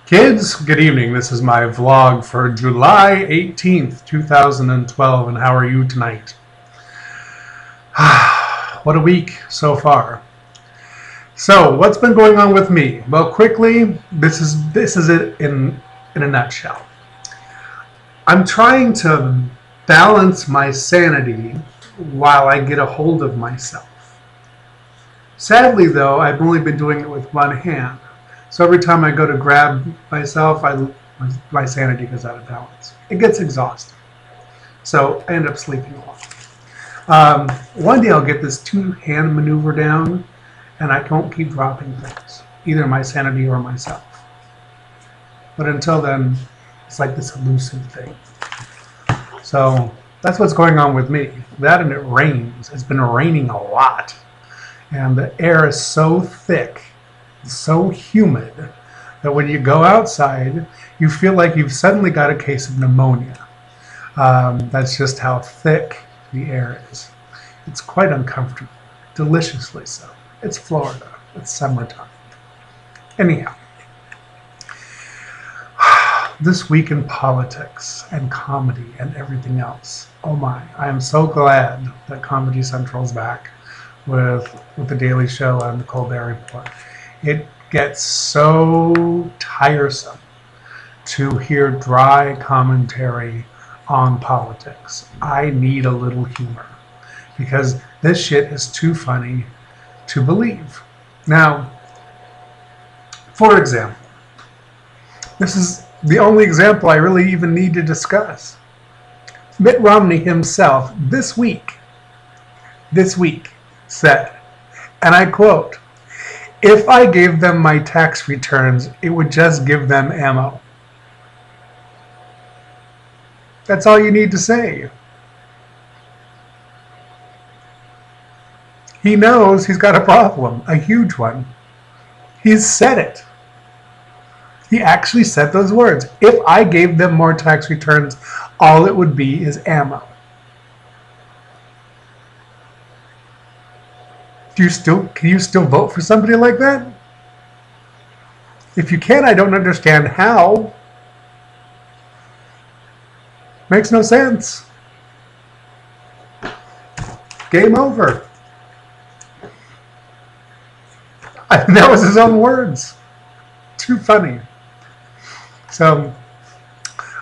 Kids, good evening. This is my vlog for July 18th, 2012, and how are you tonight? What a week so far. So, what's been going on with me? Well, quickly, this is it in a nutshell. I'm trying to balance my sanity while I get a hold of myself. Sadly, though, I've only been doing it with one hand. So every time I go to grab myself, my sanity goes out of balance. It gets exhausting. So I end up sleeping a lot. One day I'll get this two-hand maneuver down, and I won't keep dropping things, either my sanity or myself. But until then, it's like this elusive thing. So that's what's going on with me. That and it rains. It's been raining a lot. And the air is so thick, so humid, that when you go outside, you feel like you've suddenly got a case of pneumonia. That's just how thick the air is. It's quite uncomfortable, deliciously so. It's Florida. It's summertime. Anyhow, this week in politics and comedy and everything else. Oh my, I am so glad that Comedy Central's back with The Daily Show and The Colbert Report. It gets so tiresome to hear dry commentary on politics. I need a little humor because this shit is too funny to believe. Now, for example, this is the only example I really even need to discuss. Mitt Romney himself this week said, and I quote, "If I gave them my tax returns, it would just give them ammo." That's all you need to say. He knows he's got a problem, a huge one. He's said it. He actually said those words. If I gave them more tax returns, all it would be is ammo. Can you still vote for somebody like that? If you can, I don't understand how. Makes no sense. Game over. That was his own words. Too funny. So,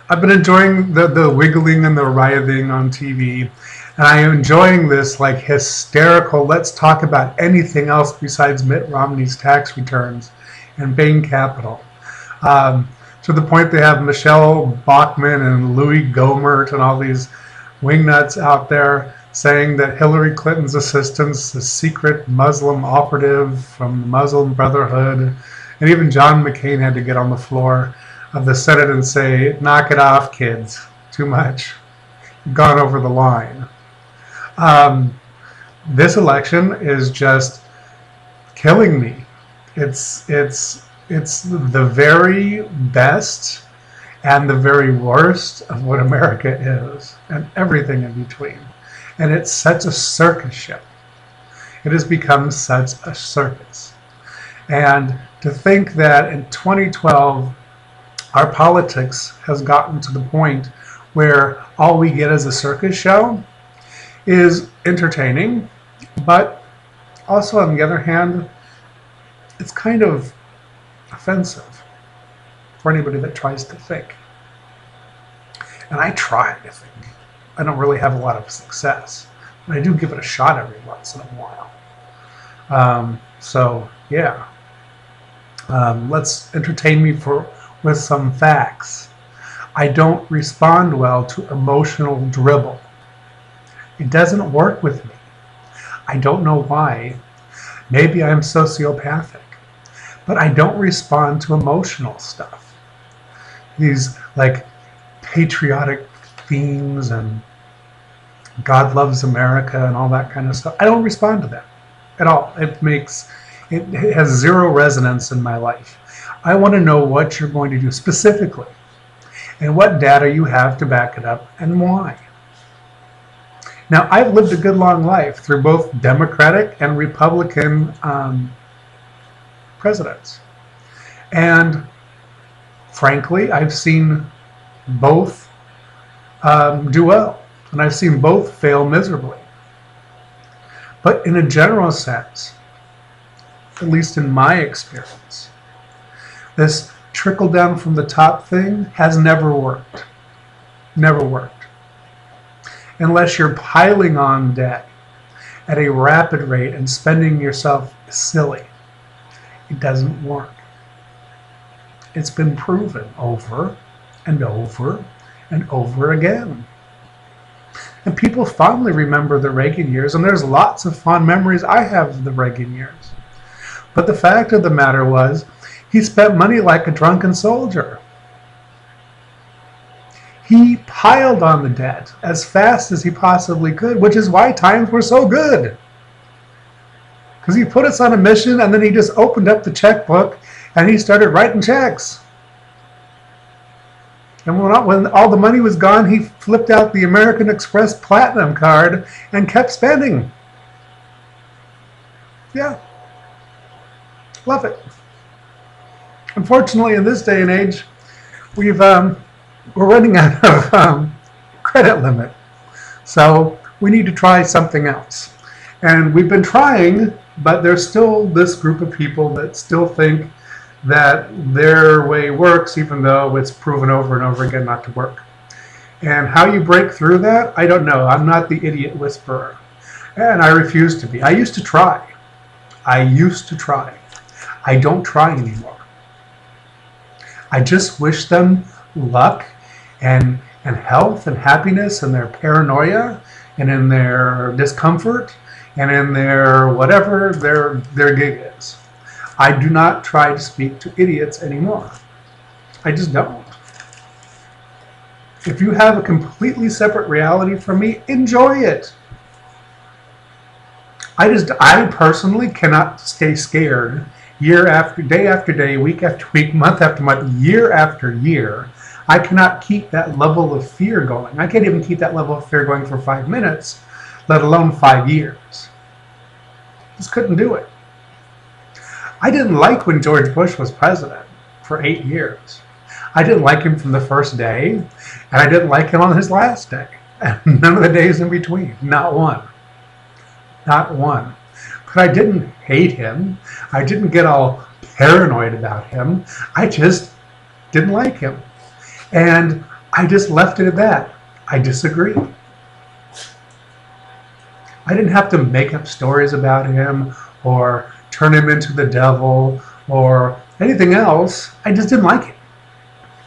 I've been enjoying the wiggling and the writhing on TV. And I am enjoying this like hysterical, let's talk about anything else besides Mitt Romney's tax returns and Bain Capital. To the point they have Michelle Bachmann and Louis Gohmert and all these wingnuts out there saying that Hillary Clinton's assistant's a secret Muslim operative from the Muslim Brotherhood. And even John McCain had to get on the floor of the Senate and say, "Knock it off, kids. Too much. You've gone over the line." This election is just killing me. It's the very best and the very worst of what America is, and everything in between. And it's such a circus show. It has become such a circus. And to think that in 2012, our politics has gotten to the point where all we get as a circus show is entertaining, but also on the other hand, it's kind of offensive for anybody that tries to think. And I try to think. I don't really have a lot of success, but I do give it a shot every once in a while. So yeah, let's entertain me with some facts. I don't respond well to emotional dribble. It doesn't work with me. I don't know why. Maybe I'm sociopathic, but I don't respond to emotional stuff. These like patriotic themes and God loves America and all that kind of stuff. I don't respond to that at all. It has zero resonance in my life. I want to know what you're going to do specifically and what data you have to back it up and why. Now, I've lived a good long life through both Democratic and Republican presidents. And Frankly, I've seen both do well, and I've seen both fail miserably. But in a general sense, at least in my experience, this trickle down from the top thing has never worked. Never worked. Unless you're piling on debt at a rapid rate and spending yourself silly, it doesn't work. It's been proven over and over and over again. And people fondly remember the Reagan years, and there's lots of fond memories I have of the Reagan years. But the fact of the matter was, he spent money like a drunken soldier. He piled on the debt as fast as he possibly could, which is why times were so good. Because he put us on a mission, and then he just opened up the checkbook and he started writing checks. And when all the money was gone, he flipped out the American Express Platinum card and kept spending. Yeah. Love it. Unfortunately, in this day and age, we're running out of credit limit. So we need to try something else. And we've been trying, but there's still this group of people that still think that their way works, even though it's proven over and over again not to work. And how you break through that, I don't know. I'm not the idiot whisperer. And I refuse to be. I used to try. I don't try anymore. I just wish them luck and health and happiness in their paranoia and in their discomfort and in their whatever their gig is. I do not try to speak to idiots anymore. I just don't. If you have a completely separate reality from me, enjoy it. I personally cannot stay scared day after day, week after week, month after month, year after year. I cannot keep that level of fear going. I can't even keep that level of fear going for 5 minutes, let alone 5 years. Just couldn't do it. I didn't like when George Bush was president for 8 years. I didn't like him from the first day, and I didn't like him on his last day. None of the days in between. Not one. Not one. But I didn't hate him. I didn't get all paranoid about him. I just didn't like him. And I just left it at that. I disagree. I didn't have to make up stories about him or turn him into the devil or anything else. I just didn't like him.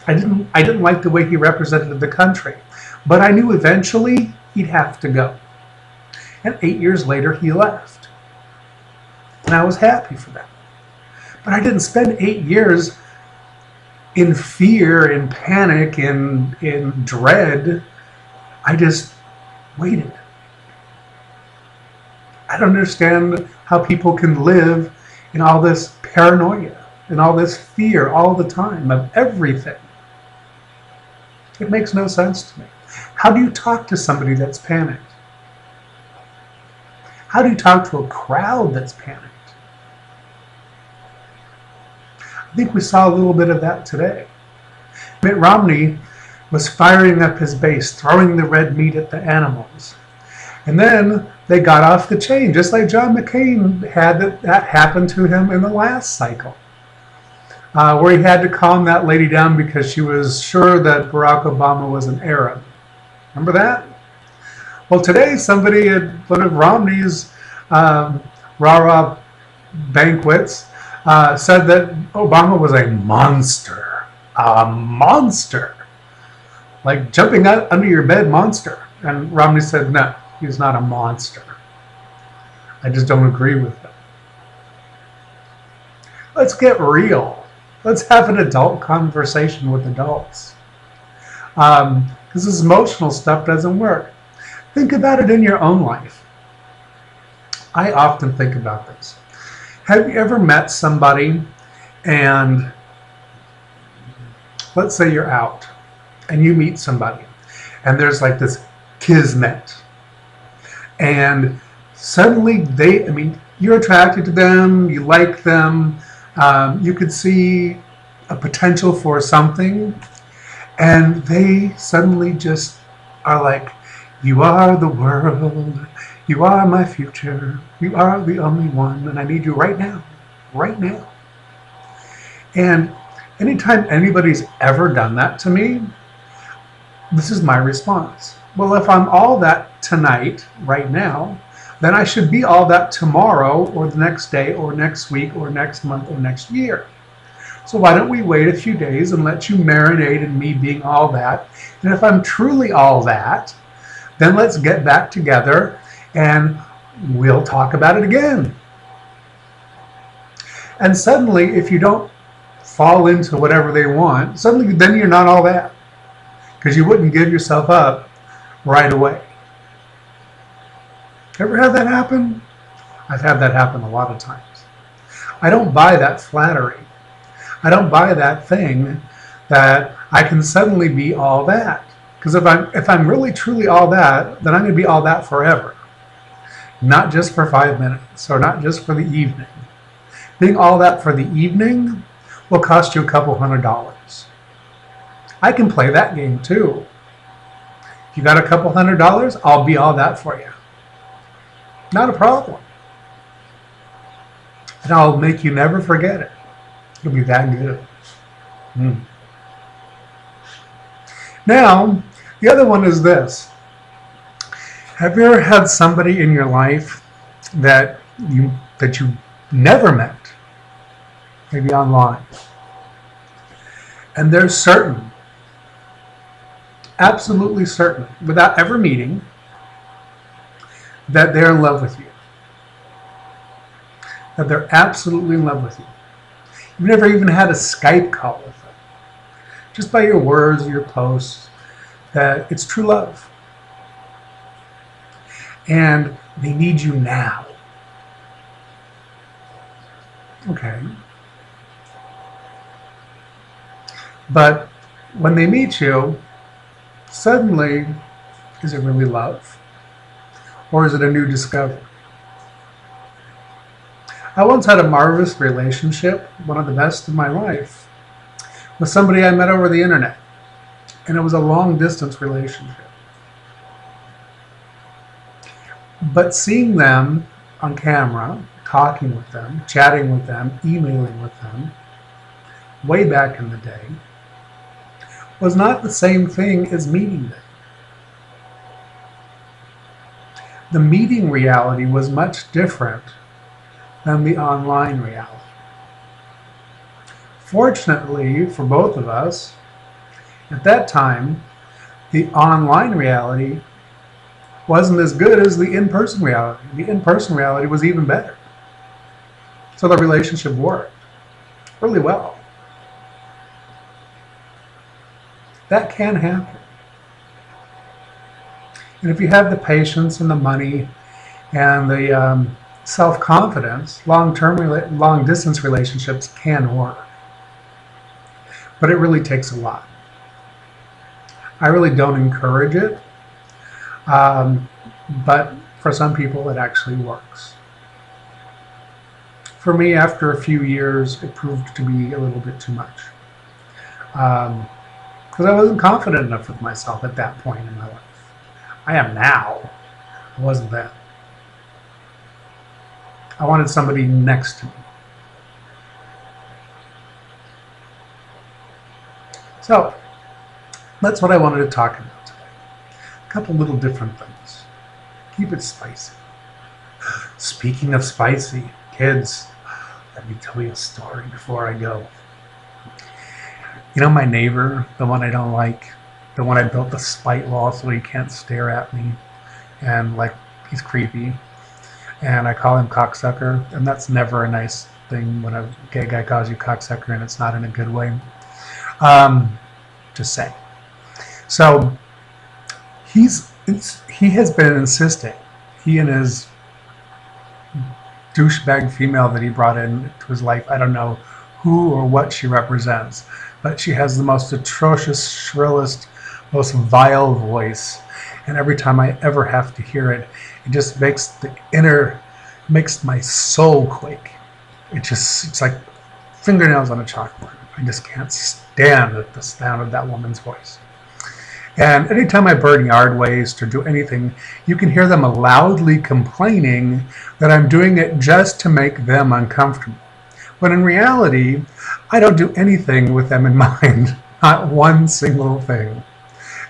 I didn't like the way he represented the country. But I knew eventually he'd have to go. And 8 years later, he left. And I was happy for that. But I didn't spend 8 years in fear, in panic, in dread. I just waited. I don't understand how people can live in all this paranoia and all this fear all the time of everything. It makes no sense to me. How do you talk to somebody that's panicked? How do you talk to a crowd that's panicked? I think we saw a little bit of that today. Mitt Romney was firing up his base, throwing the red meat at the animals. And then they got off the chain, just like John McCain had that happen to him in the last cycle, where he had to calm that lady down because she was sure that Barack Obama was an Arab. Remember that? Well, today somebody at one of Romney's rah-rah banquets said that Obama was a monster. A monster. Like jumping out under your bed monster. And Romney said, no, he's not a monster. I just don't agree with him. Let's get real. Let's have an adult conversation with adults. Because this emotional stuff doesn't work. Think about it in your own life. I often think about this. Have you ever met somebody and let's say you're out and you meet somebody and there's like this kismet and suddenly you're attracted to them, you like them, you could see a potential for something, and they suddenly just are like, you are the world, you are my future, you are the only one, and I need you right now, right now. And anytime anybody's ever done that to me, this is my response. Well, if I'm all that tonight, right now, then I should be all that tomorrow or the next day or next week or next month or next year. So why don't we wait a few days and let you marinate in me being all that? And if I'm truly all that, then let's get back together and we'll talk about it again. And suddenly, if you don't fall into whatever they want, suddenly then you're not all that, because you wouldn't give yourself up right away. Ever had that happen? I've had that happen a lot of times. I don't buy that flattery. I don't buy that thing that I can suddenly be all that. Because if I'm really truly all that, then I'm going to be all that forever. Not just for 5 minutes or not just for the evening. Being all that for the evening will cost you a couple $100. I can play that game too. If you got a couple $100, I'll be all that for you. Not a problem. And I'll make you never forget it. It'll be that good. Now, the other one is this. Have you ever had somebody in your life that you never met, maybe online, and they're certain, absolutely certain, without ever meeting, that they're in love with you? That they're absolutely in love with you. You've never even had a Skype call with them. Just by your words, your posts, that it's true love. And they need you now. Okay. But when they meet you, suddenly, is it really love? Or is it a new discovery? I once had a marvelous relationship, one of the best of my life, with somebody I met over the internet. And it was a long distance relationship. But seeing them on camera, talking with them, chatting with them, emailing with them, way back in the day, was not the same thing as meeting them. The meeting reality was much different than the online reality. Fortunately for both of us, at that time, the online reality wasn't as good as the in-person reality. The in-person reality was even better. So the relationship worked really well. That can happen. And if you have the patience and the money and the self-confidence, long-distance relationships can work. But it really takes a lot. I really don't encourage it, but for some people it actually works. For me, after a few years, it proved to be a little bit too much. Because I wasn't confident enough with myself at that point in my life. I am now. I wasn't then. I wanted somebody next to me. So, that's what I wanted to talk about today. A couple little different things. Keep it spicy. Speaking of spicy, kids, let me tell you a story before I go. You know my neighbor, the one I don't like, the one I built the spite wall so he can't stare at me, and like he's creepy, and I call him cocksucker, and that's never a nice thing when a gay guy calls you cocksucker, and it's not in a good way. Just saying. So he has been insisting, he and his douchebag female that he brought into his life, I don't know who or what she represents, but she has the most atrocious, shrillest, most vile voice, and every time I ever have to hear it, it just makes my soul quake. It's like fingernails on a chalkboard. I just can't stand the sound of that woman's voice. And anytime I burn yard waste or do anything, you can hear them loudly complaining that I'm doing it just to make them uncomfortable. When in reality, I don't do anything with them in mind, not one single thing.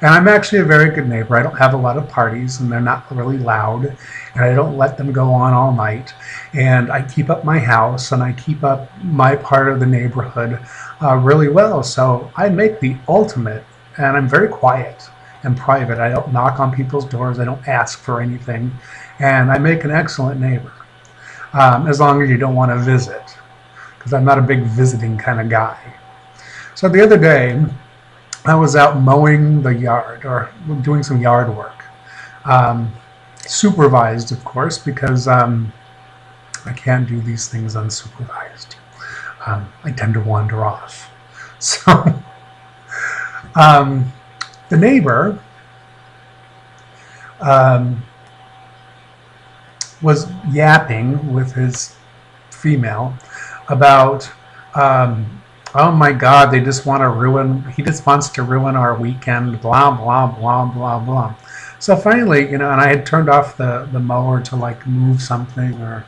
And I'm actually a very good neighbor. I don't have a lot of parties, and they're not really loud, and I don't let them go on all night. And I keep up my house, and I keep up my part of the neighborhood really well. So I make the ultimate, and I'm very quiet and private. I don't knock on people's doors. I don't ask for anything. And I make an excellent neighbor, as long as you don't want to visit, because I'm not a big visiting kind of guy. So the other day, I was out mowing the yard, or doing some yard work. Supervised, of course, because I can't do these things unsupervised. I tend to wander off. So the neighbor was yapping with his female about oh my God, they just want to ruin, he just wants to ruin our weekend, blah, blah, blah, blah, blah. So finally, and I had turned off the mower to like move something or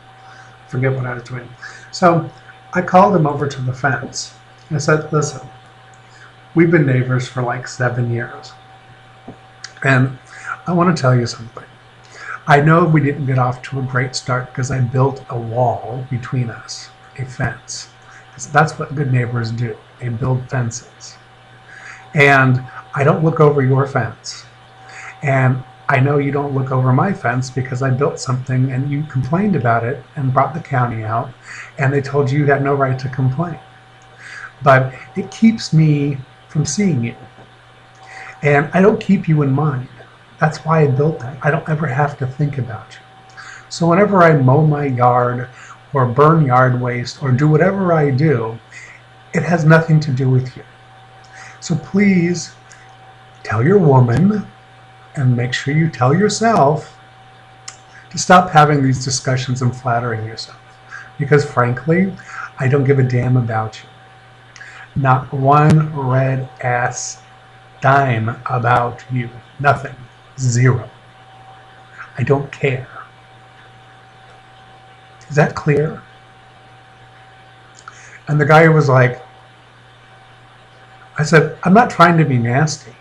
forget what I was doing. So I called him over to the fence. I said, listen, we've been neighbors for like 7 years. And I want to tell you something. I know we didn't get off to a great start because I built a wall between us, a fence. That's what good neighbors do. They build fences. And I don't look over your fence. And I know you don't look over my fence because I built something and you complained about it and brought the county out and they told you had no right to complain. But it keeps me from seeing you. And I don't keep you in mind. That's why I built that. I don't ever have to think about you. So whenever I mow my yard or burn yard waste, or do whatever I do, it has nothing to do with you. So please tell your woman, and make sure you tell yourself, to stop having these discussions and flattering yourself. Because frankly, I don't give a damn about you. Not one red ass dime about you. Nothing. Zero. I don't care. Is that clear? And the guy was like, I said, I'm not trying to be nasty.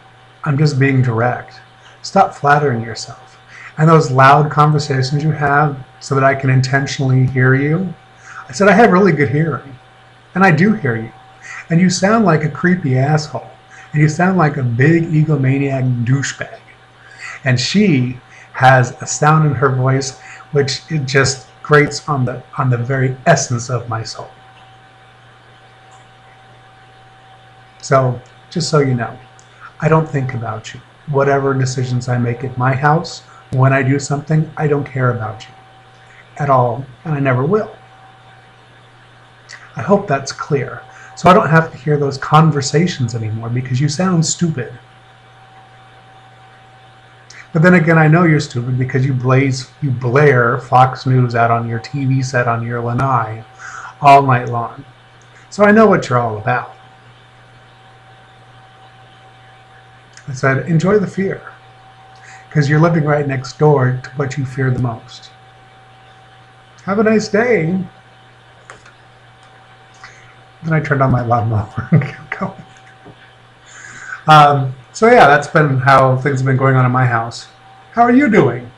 I'm just being direct. Stop flattering yourself. And those loud conversations you have so that I can intentionally hear you. I said, I have really good hearing. And I do hear you. And you sound like a creepy asshole. And you sound like a big egomaniac douchebag. And she has a sound in her voice which it just grates on the very essence of my soul. So, just so you know, I don't think about you. Whatever decisions I make at my house, when I do something, I don't care about you at all, and I never will. I hope that's clear. So I don't have to hear those conversations anymore because you sound stupid. But then again, I know you're stupid because you blare Fox News out on your TV set on your lanai all night long. So I know what you're all about. I said, enjoy the fear, because you're living right next door to what you fear the most. Have a nice day. Then I turned on my lawnmower and kept going. So yeah, that's been how things have been going on in my house. How are you doing?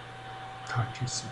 Talk to you soon.